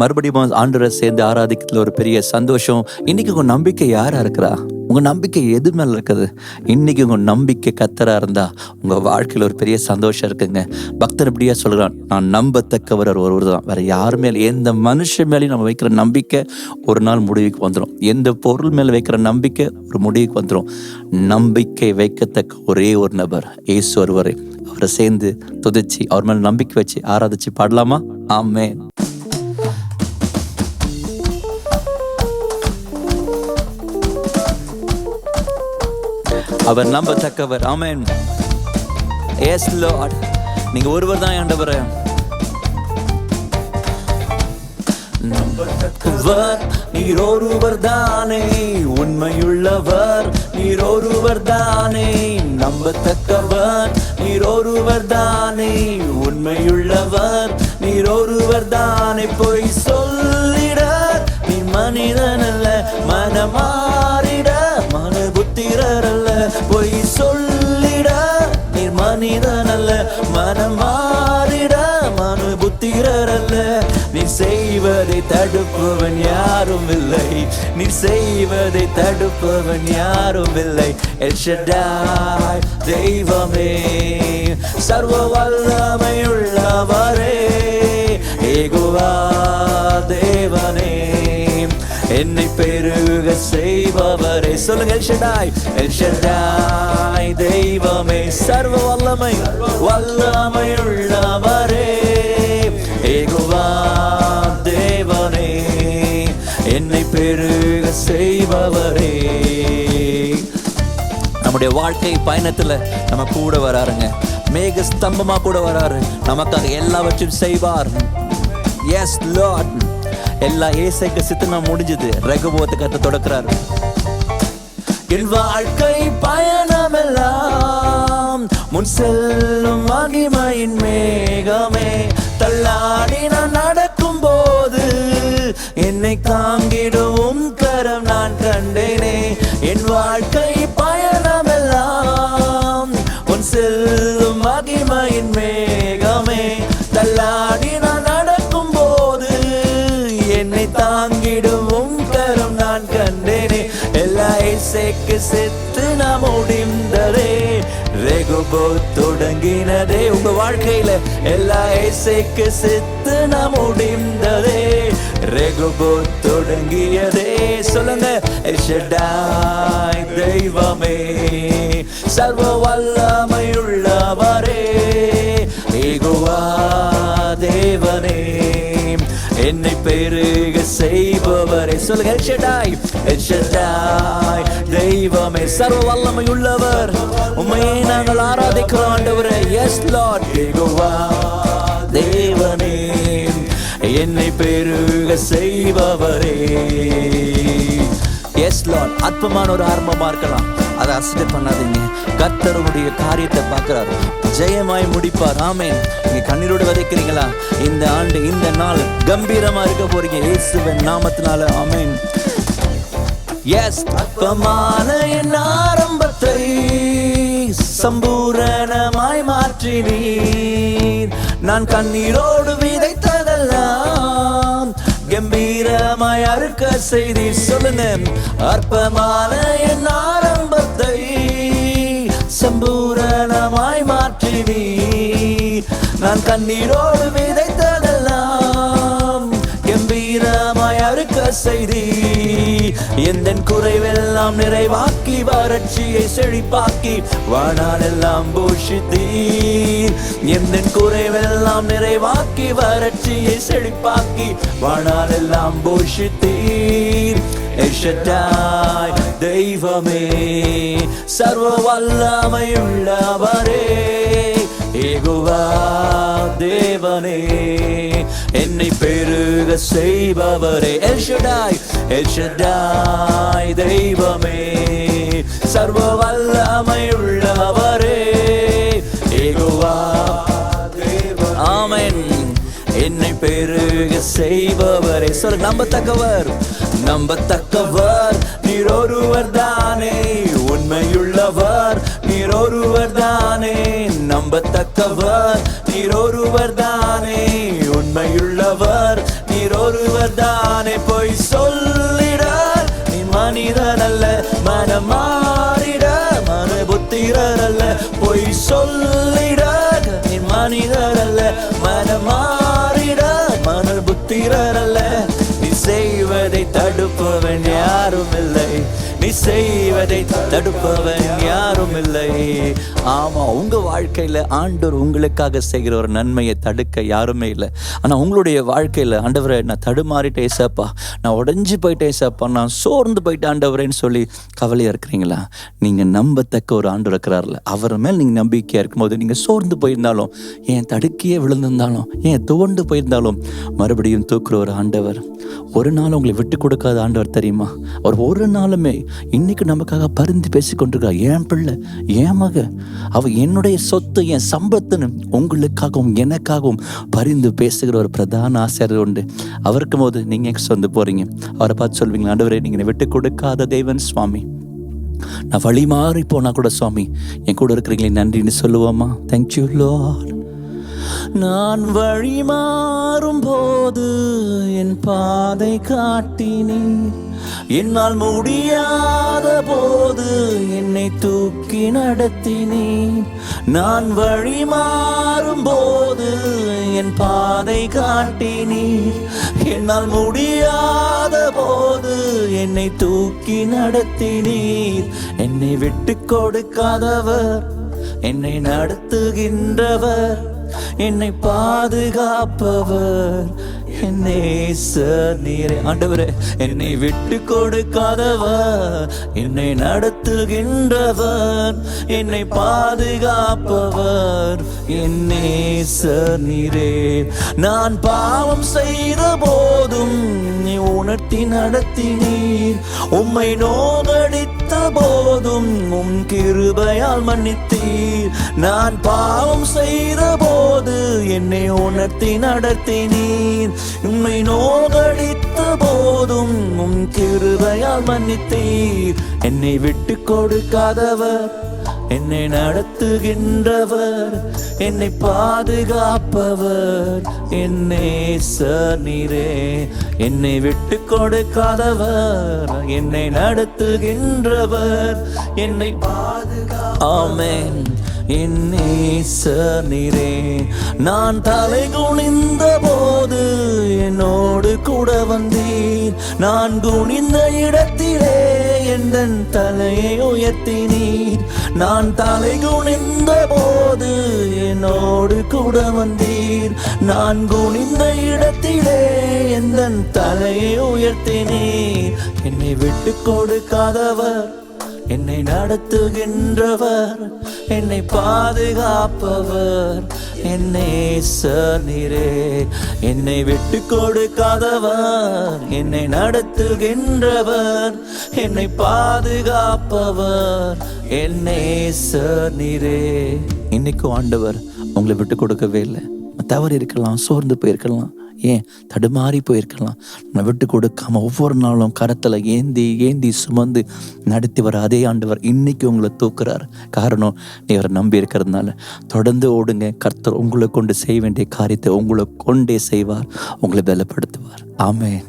மறுபடியும் ஆண்டவரை சேர்ந்து ஆராதிக்கிறதுல ஒரு பெரிய சந்தோஷம். இன்னைக்கு உங்க நம்பிக்கை யாரா இருக்கிறா? உங்க நம்பிக்கை எது மேல இருக்குது? இன்னைக்கு உங்க நம்பிக்கை கர்த்தரா இருந்தா உங்க வாழ்க்கையில ஒரு பெரிய சந்தோஷம் இருக்குங்க. பக்தன் இப்படியா சொல்றான், நான் நம்பத்தக்கவர் ஒருவர் தான், வேற யார் மேல, எந்த மனுஷன் மேலேயும் நம்ம வைக்கிற நம்பிக்கை ஒரு நாள் முடிவுக்கு வந்துடும். எந்த பொருள் மேல வைக்கிற நம்பிக்கை ஒரு முடிவுக்கு வந்துடும். நம்பிக்கை வைக்கத்தக்க ஒரே ஒரு நபர் இயேசு ஒருவரே. அவரை சேர்ந்து துதிச்சு அவர் மேல நம்பிக்கை வச்சு ஆராதிச்சு பாடலாமா? ஆமென். அவர் நம்பத்தக்கவர். ஆமென். எஸ் லார்ட், நீங்க ஒருவர் தான் ஆண்டவரே. நம்பத்தக்கவர் நீர் ஒருவர் தானே, உண்மையுள்ளவர் நீர் ஒருவர் தானே. நம்பத்தக்கவர் நீர் ஒருவர் தானே, உண்மையுள்ளவர் நீர் ஒருவர் தானே. பொய் சொல்லிட நீ மனிதன் அல்ல, மனமாறிட மன புத்திரர் அல்ல. பொய் சொல்லிட நீர் மனிதன் அல்ல, மனமாறிட மனு புத்திரர் அல்ல. நீ செய்வதை தடுப்பவன் யாரும் இல்லை, நீ செய்வதை தடுப்பவன் யாரும் இல்லை. எல் ஷடாய் தெய்வமே, சர்வ வல்லமையுள்ளவரே, யெகோவா தேவனே, என்னை பெருக செய்பவரே. சொல்லுங்க, எல் ஷடாய், எல் ஷடாய் தெய்வமே, சர்வ வல்லமை வல்லமையுள்ளவரே, யெகோவா தேவனே, என்னை பெருக செய்பவரே. நம்முடைய வாழ்க்கை பயணத்துல நம்ம கூட வராருங்க. மேக ஸ்தம்பமா கூட வராரு, நமக்காக எல்லாவற்றையும் செய்வார். எஸ் லார்ட், எல்லா ஏசைக்கு சித்தமா முடிஞ்சது. ரெகோபோத்தை கத்த தொடக்கிறார். என் வாழ்க்கை பயணமெல்லாம் முன் செல்லும் மகிமையின் மேகமே, தள்ளாடி நான் நடக்கும் போது என்னை தாங்கிடும் கரம் நான் கண்டேனே. என் வாழ்க்கை பயணமெல்லாம் முன் செல்லும் மகிமையின் மேகமே, தள்ளாடி நான் நடக்கும் போது என்னை தாங்கிடும் கரம் நான் கண்டேனே. எல்லா இசைக்கு செத்து நாம் முடிந்ததே, ரெகோபோத் தொடங்கினதே. உங்க வாழ்க்கையில எல்லா இசைக்கு செத்து நாம் முடிந்ததே, ரெகோபோத் தொடங்கியதே. சொல்லுங்க, எல் ஷடாய் தெய்வமே, சர்வ வல்லமையுள்ளவரே, யெகோவா தேவனே, என்னை பெருக செய்பவரே. சொல்லுங்க, எல் ஷடாய், எல் ஷடாய் தெய்வமே, சர்வ வல்லமை உள்ளவர், உம்மையே நாங்கள் ஆராதிக்கிறோம் ஆண்டவரே. எஸ் லார்ட், யெகோவா தேவனே, என்னை பெருக செய்பவரே. எஸ் லார்ட், அற்பமான ஒரு ஆரம்பமா இருக்கலாம், அதை அசட்டை பண்ணாதீங்க. கர்த்தருடைய காரியத்தை பார்க்கிறார், ஜெயமாய் முடிப்பார். ஆமென். நீங்க கண்ணீரோடு விதைக்கிறீங்களா? இந்த ஆண்டு இந்த நாள் கம்பீரமா இருக்க போறீங்க இயேசுவின் நாமத்தினால. ஆமென். எஸ், அற்பமான என் ஆரம்பத்தை சம்பூரணமாய் மாற்றினீர். நான் கண்ணீரோடு விதைத்ததெல்லாம் கம்பீரமாய் அறுக்க செய்தீர். சொல்லுங்க, அற்பமான என் ஆரம்பத்தை சம்பூரணமாய் மாற்றினீர். நான் கண்ணீரோடு விதைத்ததெல்லாம் கம்பீரமாய் அறுக்க செய்தீர். எந்த குறைவெல்லாம் நிறைவாக்கி வறட்சியை செழிப்பாக்கி வானாலெல்லாம் போஷித்தீர். எந்த குறைவெல்லாம் நிறைவாக்கி வறட்சியை செழிப்பாக்கி வானாலெல்லாம் போஷித்தீர். எல் ஷடாய் தெய்வமே, சர்வ வல்லமையுள்ளவரே, யெகோவா தேவனே, என்னை பெருக செய்பவரே. எல் ஷடாய், எல் ஷடாய் தெய்வமே, சர்வ வல்லமையுள்ளவரே, யெகோவா தேவனே. ஆமென். என்னை பெருக செய்பவரே. சொல்ல, நம்பத்தக்கவர், நம்பத்தக்கவர் நீர் ஒருவர் தானே, உண்மையுள்ளவர் நீர் ஒருவர் தானே. நம்பத்தக்கவர் நீர் ஒருவர் தானே, உண்மையுள்ளவர் நீர் ஒருவர் மனமாறிட மனபுத்திரர் அல்ல, பொய் சொல்லிட மனிதர் அல்ல, மனமாறிட மனபுத்திரர் அல்ல. நீ செய்வதை தடுப்பவன் யாரும் இல்லை, நீ செய்வதை தடுப்பவன் யாரும் இல்லை. ஆமா, உங்க வாழ்க்கையில ஆண்டவர் உங்களுக்காக செய்கிற ஒரு நன்மையை தடுக்க யாருமே இல்லை. ஆனா உங்களுடைய வாழ்க்கையில, ஆண்டவரே நான் தடுமாறிட்டேன் ஏசப்பா, நான் உடைஞ்சு போயிட்டேன் ஏசப்பா, நான் சோர்ந்து போயிட்டேன் ஆண்டவரேன்னு சொல்லி கவலையா இருக்கிறீங்களா? நீங்க நம்பத்தக்க ஒரு ஆண்டவர் இருக்கிறார்ல, அவர் மேல் நீங்க நம்பிக்கையா இருக்கும்போது, நீங்க சோர்ந்து போயிருந்தாலும், ஏன் தடுக்கியே விழுந்திருந்தாலும், ஏன் துவண்டு போயிருந்தாலும், மறுபடியும் தூக்குற ஒரு ஆண்டவர். ஒரு நாள் உங்களை விட்டு கொடுக்காத ஆண்டவர் தெரியுமா? அவர் ஒரு நாளுமே இன்னைக்கு நமக்காக பரிந்து பேசி கொண்டிருக்கார். என் பிள்ளை, என் மக, அவ என்னுடைய சொத்து, என் சம்பத்துன்னு உங்களுக்காகவும் எனக்காகவும் பரிந்து பேசுகிற ஒரு பிரதான ஆசிரியர் உண்டு. அவருக்கும் போது நீங்க சொந்து போறீங்க, அவரை பார்த்து சொல்வீங்களா, ஆண்டவரே நீங்க விட்டு கொடுக்காத தேவன் சுவாமி, நான் வழி மாறி போனா கூட சுவாமி என் கூட இருக்கிறீங்களே நன்றின்னு சொல்லுவோமா? Thank you Lord. நான் வழி மாறும் போது என் பாதை காட்டினீ, என்னால் முடியாத போது என்னை தூக்கி நடத்தினீ. நான் வழி மாறும் போது என் பாதை காட்டினீ, என்னால் முடியாத போது என்னை தூக்கி நடத்தினீர். என்னை விட்டு கொடுக்காதவர், என்னை நடத்துகின்றவர், என்னை பாதுகாப்பவர், என்னை நீரே. ஆண்டவரே, என்னை விட்டு கொடுக்காதவர், என்னை நடத்துகின்றவர், என்னை பாதுகாப்பவர், என்னை நீரே. நான் பாவம் செய்த போதும் நீ உணர்த்தி நடத்தினீர், உம்மை நோகடித்த போதும் உம் கிருபையால் மன்னித்தீர். நான் பாவம் செய்த போது என்னை உணர்த்தி நடத்தினீர், உம்மை நோகடித்த போதும் உம் கிருபையால் மன்னித்தீர். என்னை விட்டு கொடுக்காதவர், என்னை நடத்துகின்றவர், என்னை பாதுகாப்பவர், என்னை நீரே. என்னை விட்டு கொடுக்காதவர், என்னை நடத்துகின்றவர், என்னை ஆமென், என்னை நீரே. நான் தலை குனிந்த போது என்னோடு கூட வந்தீர், நான் குனிந்த இடத்திலே எந்தன் தலையை உயர்த்தினீர். நான் தலை குனிந்த போது என்னோடு கூட வந்தீர், நான் குனிந்த இடத்திலே எந்தன் தலையை உயர்த்தினீர். என்னை விட்டு கொடுக்காதவர், என்னை நடத்துகின்றவர், என்னை பாதுகாப்பவர், என்னை நீரே. என்னை விட்டு கொடுக்காதவர், என்னை நடத்துகின்றவர், என்னை பாதுகாப்பவர், என்னை நீரே. இன்னைக்கும் ஆண்டவர் உங்களை விட்டு கொடுக்கவே இல்லை. தவறு இருக்கலாம், சோர்ந்து போயிருக்கலாம், ஏன் தடுமாறி போயிருக்கலாம். நான் விட்டு கொடுக்காம ஒவ்வொரு நாளும் கரத்தில் ஏந்தி ஏந்தி சுமந்து நடத்தி வர அதே ஆண்டவர் இன்னைக்கு உங்களை தூக்குறார். காரணம், நீ அவரை நம்பி இருக்கிறதுனால. தொடர்ந்து ஓடுங்க. கர்த்தர் உங்களை கொண்டு செய்ய வேண்டிய காரியத்தை உங்களை கொண்டே செய்வார், உங்களை பலப்படுத்துவார். ஆமென்.